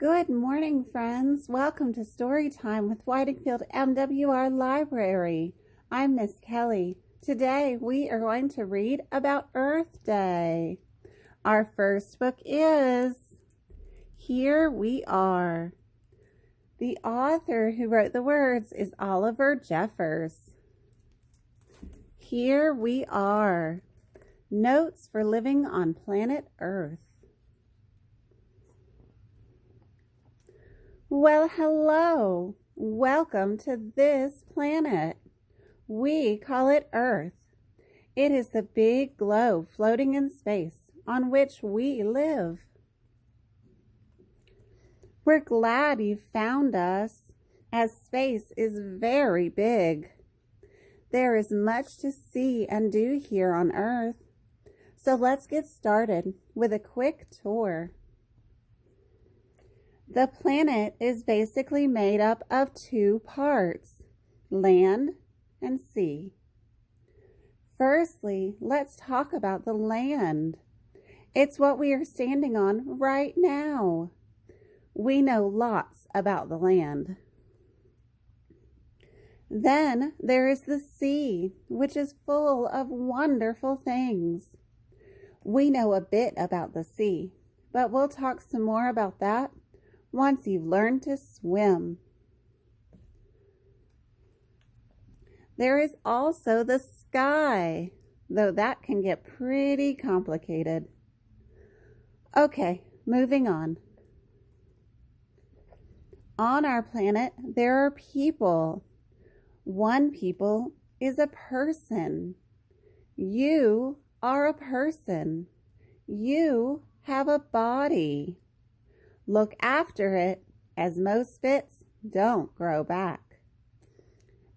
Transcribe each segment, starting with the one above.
Good morning, friends. Welcome to Storytime with Whitingfield MWR Library. I'm Miss Kelli. Today we are going to read about Earth Day. Our first book is Here We Are. The author who wrote the words is Oliver Jeffers. Here we are. Notes for living on planet Earth. Well, hello. Welcome to this planet. We call it Earth. It is the big globe floating in space on which we live. We're glad you found us, as space is very big. There is much to see and do here on Earth. So let's get started with a quick tour. The planet is basically made up of two parts, land and sea. Firstly, let's talk about the land. It's what we are standing on right now. We know lots about the land. Then there is the sea, which is full of wonderful things. We know a bit about the sea, but we'll talk some more about that once you've learned to swim. There is also the sky, though that can get pretty complicated. Okay, moving on. On our planet, there are people. One people is a person. You are a person. You have a body. Look after it, as most spits don't grow back.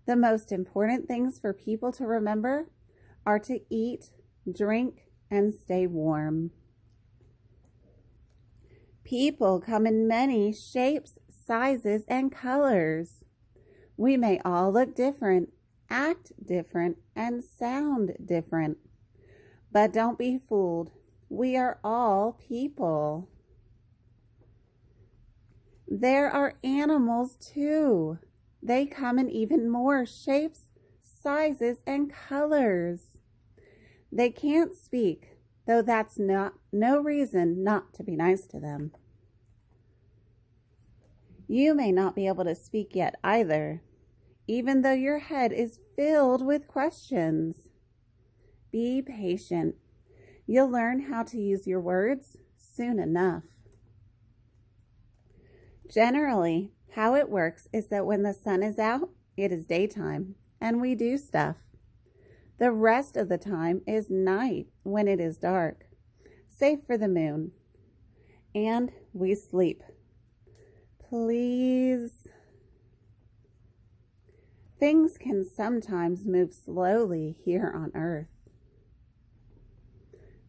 The most important things for people to remember are to eat, drink, and stay warm. People come in many shapes, sizes, and colors. We may all look different, act different, and sound different. But don't be fooled. We are all people. There are animals too. They come in even more shapes, sizes, and colors. They can't speak, though that's no reason not to be nice to them. You may not be able to speak yet either, even though your head is filled with questions. Be patient. You'll learn how to use your words soon enough. Generally, how it works is that when the sun is out, it is daytime, and we do stuff. The rest of the time is night when it is dark, save for the moon. And we sleep. Please. Things can sometimes move slowly here on Earth.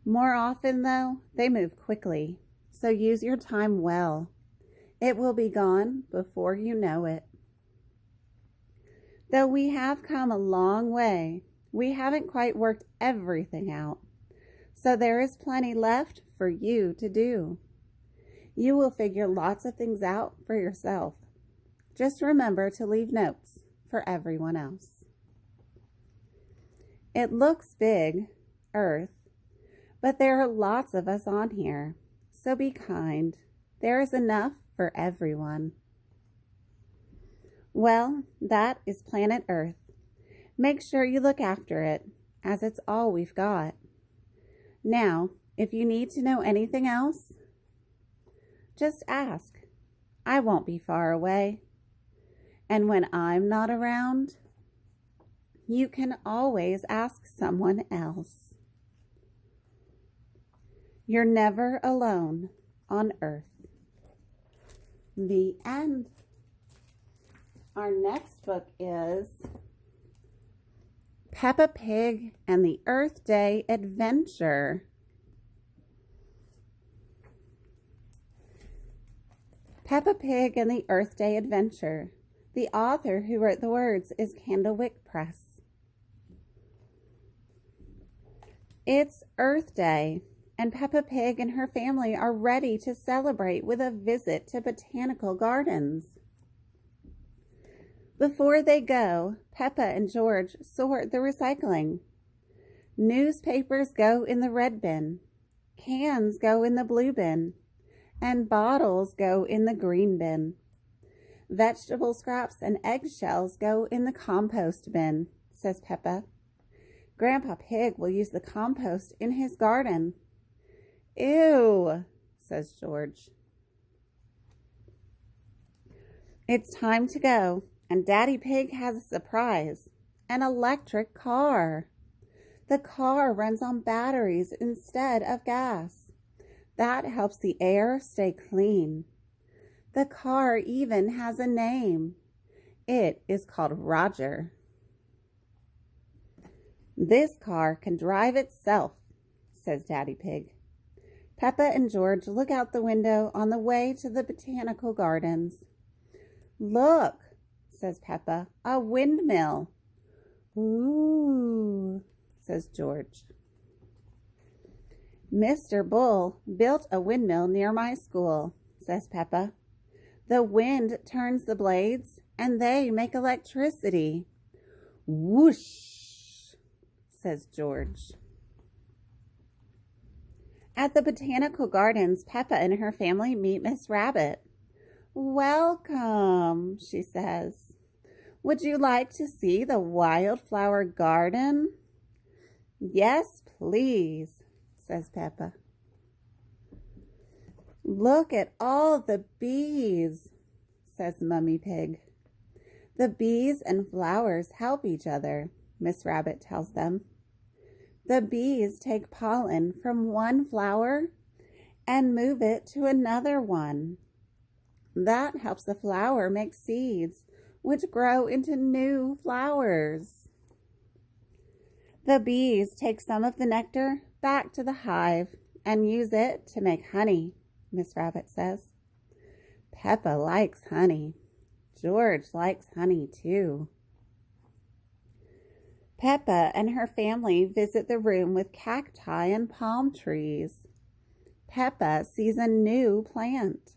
More often, though, they move quickly, so use your time well. It will be gone before you know it. Though we have come a long way, we haven't quite worked everything out, so there is plenty left for you to do. You will figure lots of things out for yourself. Just remember to leave notes for everyone else. It looks big, Earth, but there are lots of us on here, so be kind. There is enough for everyone. Well, that is planet Earth. Make sure you look after it, as it's all we've got. Now, if you need to know anything else, just ask. I won't be far away. And when I'm not around, you can always ask someone else. You're never alone on Earth. The end. Our next book is Peppa Pig and the Earth Day Adventure. Peppa Pig and the Earth Day Adventure. The author who wrote the words is Candlewick Press. It's Earth Day, and Peppa Pig and her family are ready to celebrate with a visit to botanical gardens. Before they go, Peppa and George sort the recycling. Newspapers go in the red bin, cans go in the blue bin, and bottles go in the green bin. Vegetable scraps and eggshells go in the compost bin, says Peppa. Grandpa Pig will use the compost in his garden. Ew, says George. It's time to go, and Daddy Pig has a surprise, an electric car. The car runs on batteries instead of gas. That helps the air stay clean. The car even has a name. It is called Roger. This car can drive itself, says Daddy Pig. Peppa and George look out the window on the way to the botanical gardens. Look, says Peppa, a windmill. Ooh, says George. Mr. Bull built a windmill near my school, says Peppa. The wind turns the blades and they make electricity. Whoosh, says George. At the botanical gardens, Peppa and her family meet Miss Rabbit. Welcome, she says. Would you like to see the wildflower garden? Yes, please, says Peppa. Look at all the bees, says Mummy Pig. The bees and flowers help each other, Miss Rabbit tells them. The bees take pollen from one flower and move it to another one. That helps the flower make seeds, which grow into new flowers. The bees take some of the nectar back to the hive and use it to make honey, Miss Rabbit says. Peppa likes honey. George likes honey too. Peppa and her family visit the room with cacti and palm trees. Peppa sees a new plant.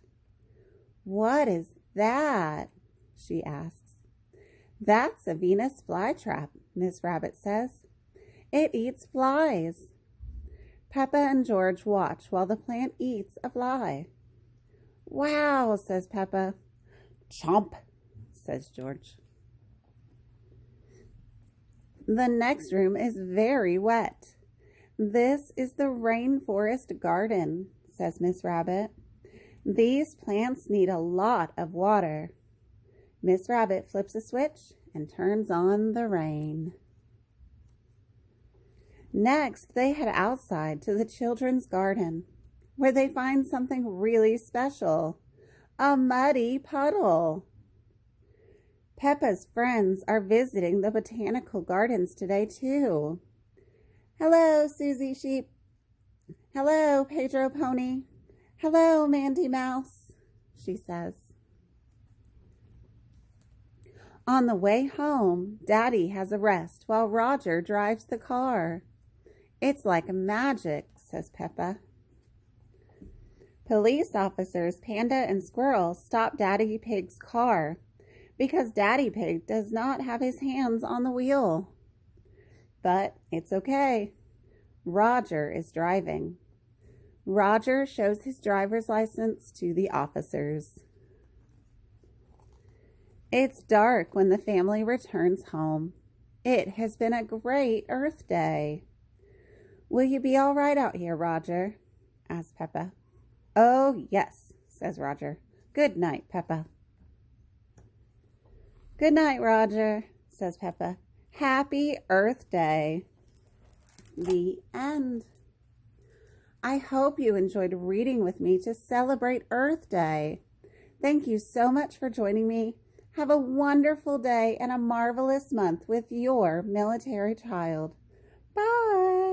What is that? She asks. That's a Venus flytrap, Miss Rabbit says. It eats flies. Peppa and George watch while the plant eats a fly. Wow, says Peppa. Chomp, says George. The next room is very wet. This is the rainforest garden, says Miss Rabbit. These plants need a lot of water. Miss Rabbit flips a switch and turns on the rain. Next, they head outside to the children's garden, where they find something really special, a muddy puddle. Peppa's friends are visiting the botanical gardens today, too. Hello, Susie Sheep. Hello, Pedro Pony. Hello, Mandy Mouse, she says. On the way home, Daddy has a rest while Roger drives the car. It's like magic, says Peppa. Police officers Panda and Squirrel stop Daddy Pig's car because Daddy Pig does not have his hands on the wheel. But it's okay. Roger is driving. Roger shows his driver's license to the officers. It's dark when the family returns home. It has been a great Earth Day. Will you be all right out here, Roger? Asks Peppa. Oh, yes, says Roger. Good night, Peppa. Good night, Roger, says Peppa. Happy Earth Day. The end. I hope you enjoyed reading with me to celebrate Earth Day. Thank you so much for joining me. Have a wonderful day and a marvelous month with your military child. Bye.